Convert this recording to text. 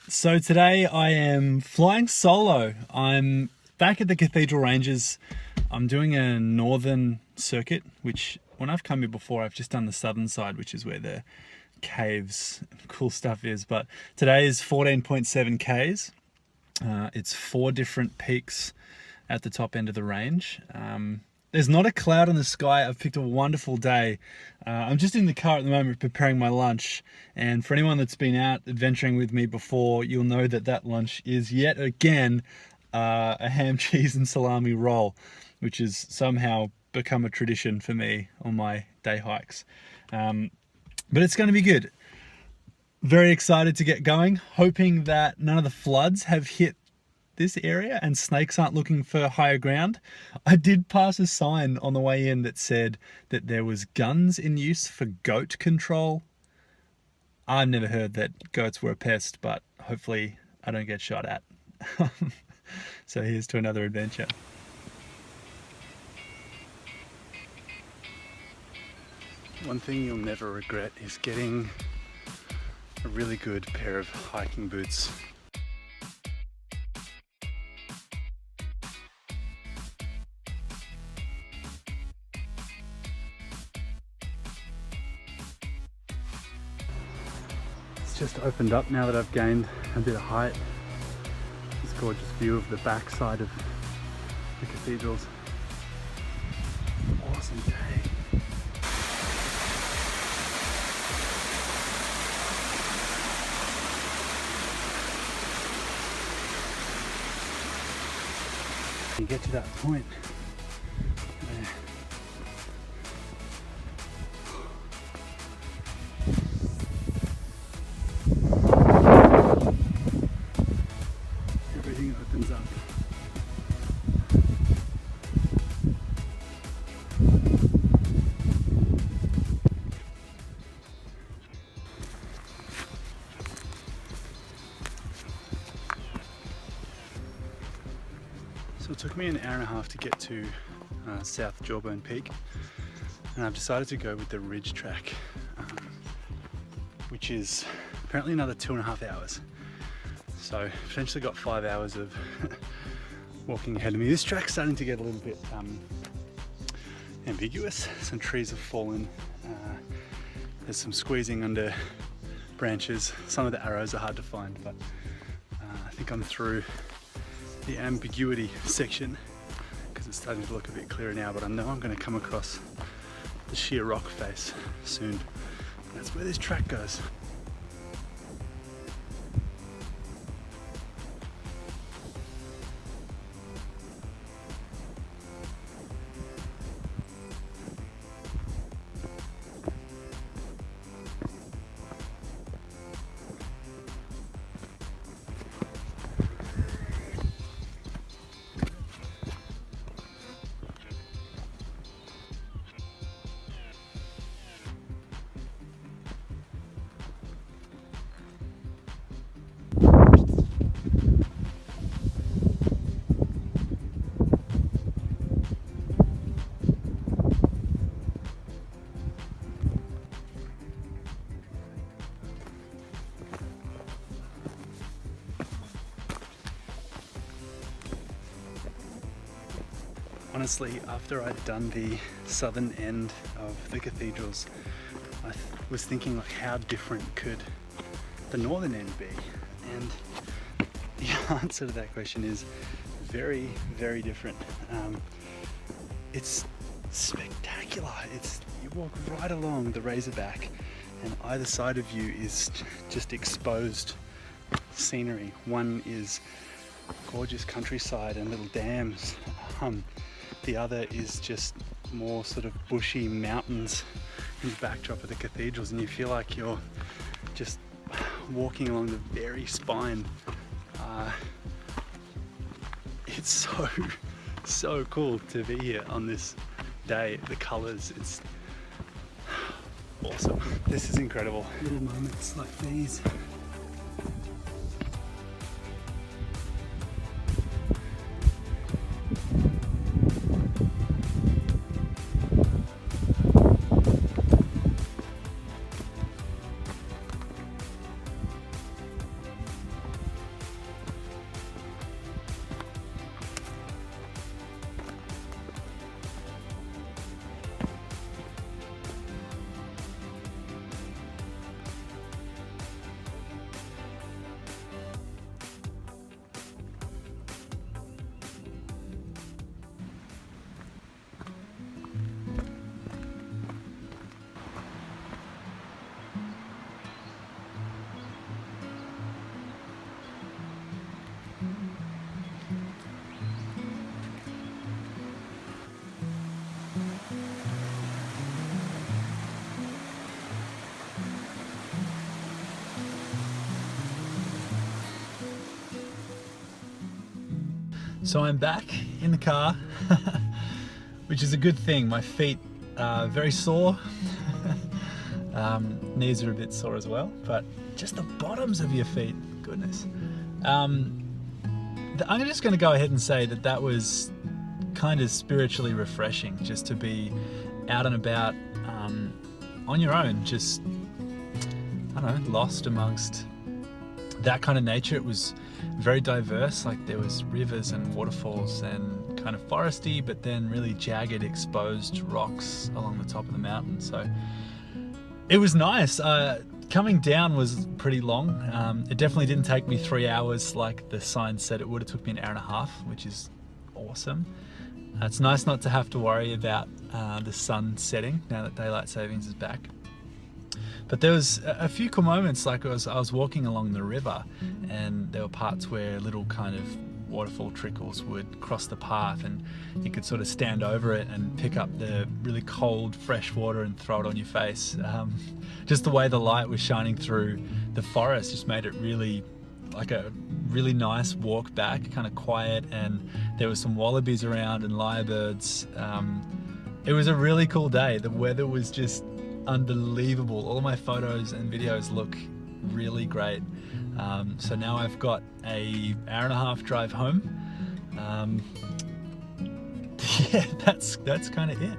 So today I am flying solo. I'm back at the Cathedral Ranges. I'm doing a northern circuit, which when I've come here before, I've just done the southern side, which is where the caves and cool stuff is. But today is 14.7 Ks. It's 4 different peaks at the top end of the range. There's not a cloud in the sky. I've picked a wonderful day. I'm just in the car at the moment preparing my lunch, and for anyone that's been out adventuring with me before, you'll know that that lunch is yet again a ham, cheese and salami roll, which has somehow become a tradition for me on my day hikes. But it's going to be good. Very excited to get going, hoping that none of the floods have hit this area and snakes aren't looking for higher ground. I did pass a sign on the way in that said that there was guns in use for goat control. I've never heard that goats were a pest, but hopefully I don't get shot at. So here's to another adventure. One thing you'll never regret is getting a really good pair of hiking boots. Just opened up now that I've gained a bit of height. This gorgeous view of the back side of the cathedrals. Awesome day. You get to that point where everything opens up. So it took me an hour and a half to get to South Jawbone Peak, and I've decided to go with the ridge track, which is apparently another 2.5 hours. So potentially got 5 hours of walking ahead of me. This track's starting to get a little bit ambiguous. Some trees have fallen. There's some squeezing under branches. Some of the arrows are hard to find, but I think I'm through the ambiguity section because it's starting to look a bit clearer now, but I know I'm going to come across the sheer rock face soon. That's where this track goes. Honestly, after I'd done the southern end of the cathedrals, I was thinking, like, how different could the northern end be? And the answer to that question is very, very different. It's spectacular. You walk right along the Razorback, and either side of you is just exposed scenery. One is gorgeous countryside and little dams. The other is just more sort of bushy mountains in the backdrop of the cathedrals, and you feel like you're just walking along the very spine. It's so cool to be here on this day. The colors, it's awesome. This is incredible. Little moments like these. So I'm back in the car, which is a good thing. My feet are very sore. Knees are a bit sore as well, but just the bottoms of your feet, goodness. I'm just going to go ahead and say that that was kind of spiritually refreshing, just to be out and about on your own, just, I don't know, lost amongst that kind of nature. It was very diverse, like there was rivers and waterfalls and kind of foresty, but then really jagged, exposed rocks along the top of the mountain. So it was nice. Coming down was pretty long. It definitely didn't take me 3 hours like the sign said it would. It took me an hour and a half, which is awesome. It's nice not to have to worry about the sun setting now that daylight savings is back. But there was a few cool moments, like I was walking along the river and there were parts where little kind of waterfall trickles would cross the path and you could sort of stand over it and pick up the really cold fresh water and throw it on your face. Just the way the light was shining through the forest just made it really like a really nice walk back, kind of quiet, and there was some wallabies around and lyrebirds. It was a really cool day. The weather was just unbelievable. All of my photos and videos look really great. So now I've got an hour and a half drive home. Yeah, that's kind of it.